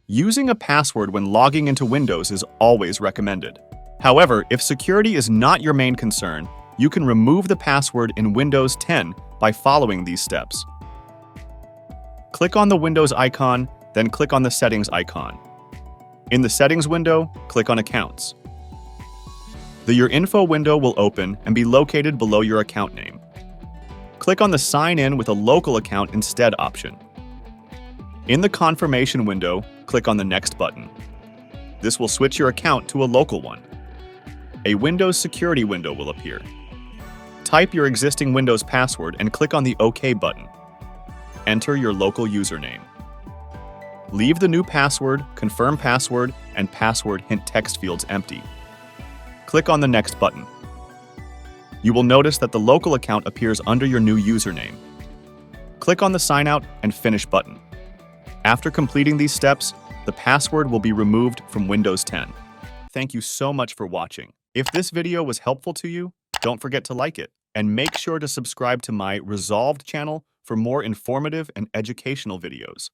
Using a password when logging into Windows is always recommended. However, if security is not your main concern, you can remove the password in Windows 10 by following these steps. Click on the Windows icon, then click on the Settings icon. In the Settings window, click on Accounts. The Your Info window will open and be located below your account name. Click on the Sign In with a local account instead option. In the Confirmation window, click on the Next button. This will switch your account to a local one. A Windows Security window will appear. Type your existing Windows password and click on the OK button. Enter your local username. Leave the new password, confirm password, and password hint text fields empty. Click on the Next button. You will notice that the local account appears under your new username. Click on the Sign Out and Finish button. After completing these steps, the password will be removed from Windows 10. Thank you so much for watching. If this video was helpful to you, don't forget to like it, and make sure to subscribe to my Resolved channel for more informative and educational videos.